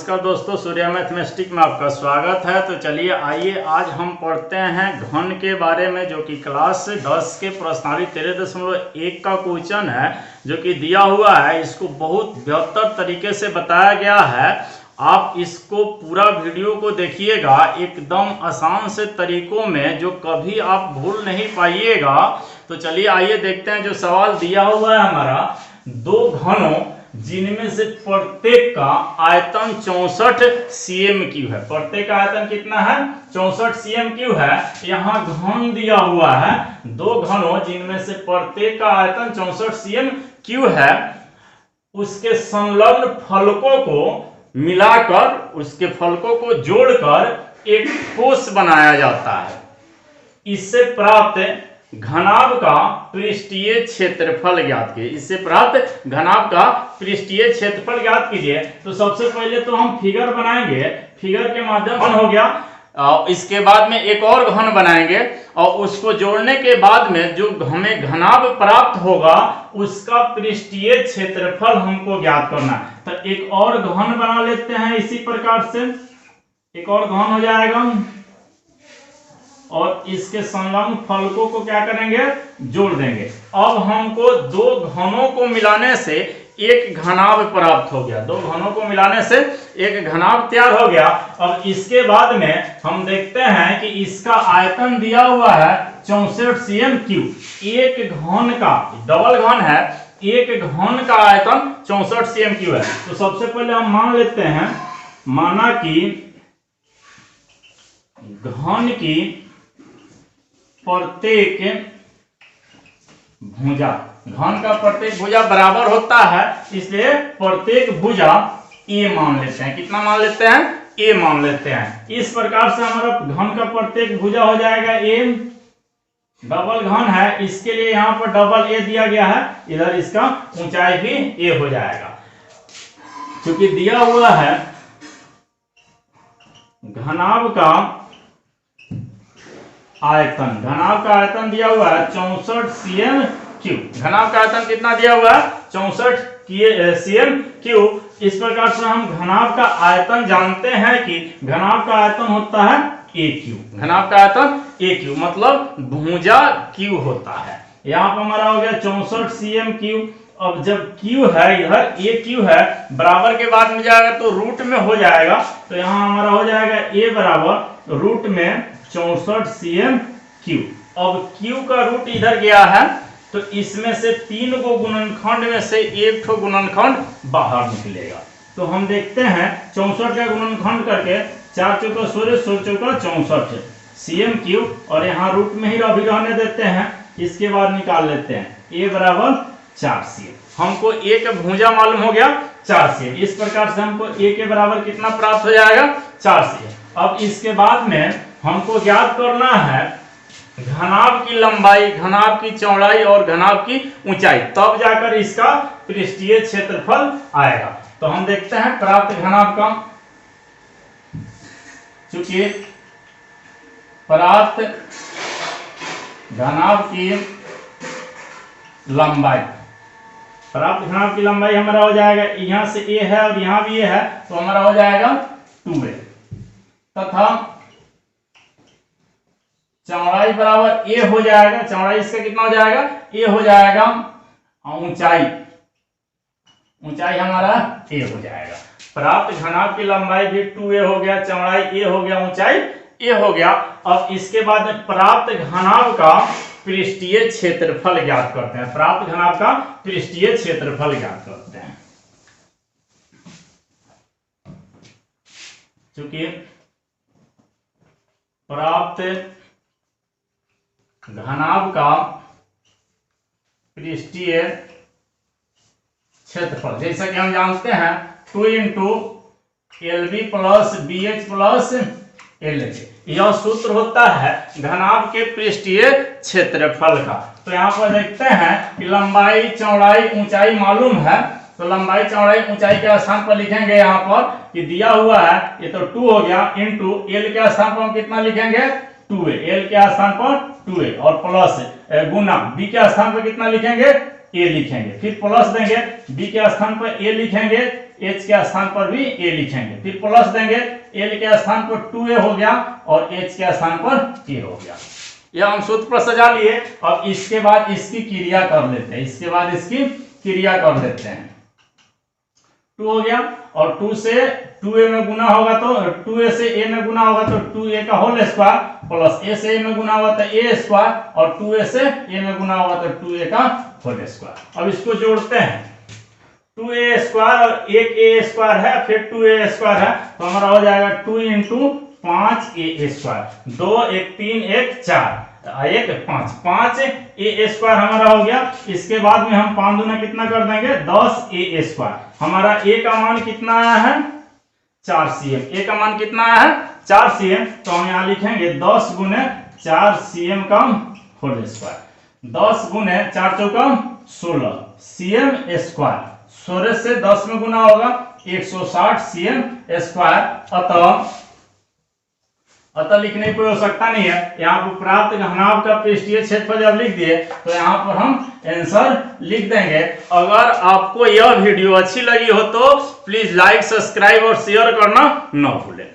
नमस्कार दोस्तों, सूर्या मैथमेटिक्स में आपका स्वागत है। तो चलिए आइए आज हम पढ़ते हैं घन के बारे में, जो कि क्लास 10 के प्रश्नावली 13.1 का क्वेश्चन है जो कि दिया हुआ है। इसको बहुत बेहतर तरीके से बताया गया है। आप इसको पूरा वीडियो को देखिएगा, एकदम आसान से तरीकों में जो कभी आप भूल नहीं पाइएगा। तो चलिए आइए देखते हैं जो सवाल दिया हुआ है हमारा। दो घनों जिनमें से प्रत्येक का आयतन 64 cm³ है। प्रत्येक का आयतन कितना है? 64 cm³ है। यहाँ घन दिया हुआ है दो घनों जिनमें से प्रत्येक का आयतन 64 cm³ है। उसके संलग्न फलकों को मिलाकर, उसके फलकों को जोड़कर एक ठोस बनाया जाता है। इससे प्राप्त घनाभ का पृष्ठीय क्षेत्रफल ज्ञात कीजिए। इससे प्राप्त घनाभ का पृष्ठीय क्षेत्रफल ज्ञात कीजिए। तो सबसे पहले तो हम फिगर बनाएंगे। फिगर के माध्यम से हो गया। इसके बाद में एक और घन बनाएंगे और उसको जोड़ने के बाद में जो हमें घनाभ प्राप्त होगा उसका पृष्ठीय क्षेत्रफल हमको ज्ञात करना है। तो एक और घन बना लेते हैं। इसी प्रकार से एक और घन हो जाएगा और इसके संलग्न फलकों को क्या करेंगे? जोड़ देंगे। अब हमको दो घनों को मिलाने से एक घनाभ प्राप्त हो गया। दो घनों को मिलाने से एक घनाभ तैयार हो गया। अब इसके बाद में हम देखते हैं कि इसका आयतन दिया हुआ है 64 cm³। एक घन का, डबल घन है, एक घन का आयतन 64 cm³ है। तो सबसे पहले हम मान लेते हैं, माना कि घन की प्रत्येक भुजा, घन का प्रत्येक भुजा बराबर होता है, इसलिए प्रत्येक भुजा a मान लेते हैं। कितना मान लेते हैं? a मान लेते हैं। इस प्रकार से हमारा घन का प्रत्येक भुजा हो जाएगा a। डबल घन है, इसके लिए यहाँ पर डबल a दिया गया है। इधर इसका ऊंचाई भी a हो जाएगा। क्योंकि दिया हुआ है घनाभ का आयतन, घनाभ का आयतन दिया हुआ है 64 cm³। घनाभ का आयतन कितना दिया हुआ है? 64 cm³। इस प्रकार से हम घनाभ का आयतन जानते हैं कि घनाभ का आयतन होता है a³। घनाभ का आयतन a³ मतलब भुजा q होता है। यहाँ पर हमारा हो गया 64 cm³। अब जब q है, इधर a³ है, बराबर के बाद में जाएगा तो रूट में हो जाएगा। तो यहाँ हमारा हो जाएगा a बराबर रूट में 64 cm³। अब q का रूट इधर गया है तो इसमें से 3 को गुणनखंड में से एक ठो गुणनखंड बाहर निकलेगा। तो हम देखते हैं 64 का गुणनखंड करके 4 चौका 16, 16 चौका 64 cm³। और यहाँ रूट में ही अभी रहने देते हैं। इसके बाद निकाल लेते हैं a बराबर 4 cm। हमको a का भुजा मालूम हो गया 4 cm। इस प्रकार से हमको a के बराबर कितना प्राप्त हो जाएगा? 4 cm। अब इसके बाद में हमको ज्ञात करना है घनाभ की लंबाई, घनाभ की चौड़ाई और घनाभ की ऊंचाई, तब जाकर इसका पृष्ठीय क्षेत्रफल आएगा। तो हम देखते हैं प्राप्त घनाभ का। चूंकि प्राप्त घनाभ की लंबाई, प्राप्त घनाभ की लंबाई हमारा हो जाएगा, यहां से a है और यहां भी a है, तो हमारा हो जाएगा 2a। तथा चौड़ाई बराबर a हो जाएगा। चौड़ाई इसका कितना हो जाएगा? a हो जाएगा। ऊंचाई, ऊंचाई हमारा a हो जाएगा। प्राप्त घनाभ की लंबाई भी 2a हो गया, चौड़ाई a हो गया, ऊंचाई a हो गया। अब इसके बाद में प्राप्त घनाभ का पृष्ठीय क्षेत्रफल ज्ञात करते हैं। प्राप्त घनाभ का पृष्ठीय क्षेत्रफल ज्ञात करते हैं। क्योंकि प्राप्त घनाभ का पृष्ठीय क्षेत्रफल, जैसा कि हम जानते हैं 2 × LB + BH + LH, यह सूत्र होता है घनाभ के पृष्ठीय क्षेत्रफल का। तो यहाँ पर देखते हैं कि लंबाई, चौड़ाई, ऊंचाई मालूम है। तो लंबाई, चौड़ाई, ऊंचाई के स्थान पर लिखेंगे यहाँ पर कि दिया हुआ है, ये तो 2 हो गया, इंटू L के स्थान पर हम कितना लिखेंगे? 2a। L के स्थान पर 2a और प्लस गुना B के स्थान पर कितना लिखेंगे? a लिखेंगे। फिर प्लस देंगे, B के स्थान पर a लिखेंगे, h के स्थान पर भी a लिखेंगे, फिर प्लस देंगे, l के स्थान पर 2a हो गया और h के स्थान पर a हो गया। यह हम सूत्र पर सजा लिए। अब इसके बाद इसकी क्रिया कर लेते हैं, इसके बाद इसकी क्रिया कर लेते हैं। 2 हो गया और 2 से 2a में गुना होगा तो 2a से a में गुना होगा तो 2a का होल स्क्वायर प्लस a से a में गुना होगा तो a स्क्वायर और 2a से a में गुना होगा तो 2a का होल स्क्वायर। अब इसको जोड़ते हैं, 2a स्क्वायर और एक a स्क्वायर है फिर 2a स्क्वायर है तो हमारा हो जाएगा 2 into 5a square, 2 1 3 1 4 1 5 5 a square हमारा हो गया। इसके बाद में हम 5 दूना कितना कर देंगे 10 a स्क्वायर। हमारा a का मान कितना आया है 4 cm, a का मान कितना आया है 4 cm, तो हम यहाँ लिखेंगे 10 गुने 4 cm का होल स्क्वायर, 10 गुने 4 चौका 16 cm स्क्वायर, 16 से 10 में गुना होगा 160 cm स्क्वायर। अतः लिखने की कोई आवश्यकता नहीं है, यहाँ पर प्राप्त घनाभ का पृष्ठीय क्षेत्रफल जब लिख दिए तो यहाँ पर हम आंसर लिख देंगे। अगर आपको यह वीडियो अच्छी लगी हो तो प्लीज लाइक, सब्सक्राइब और शेयर करना न भूलें।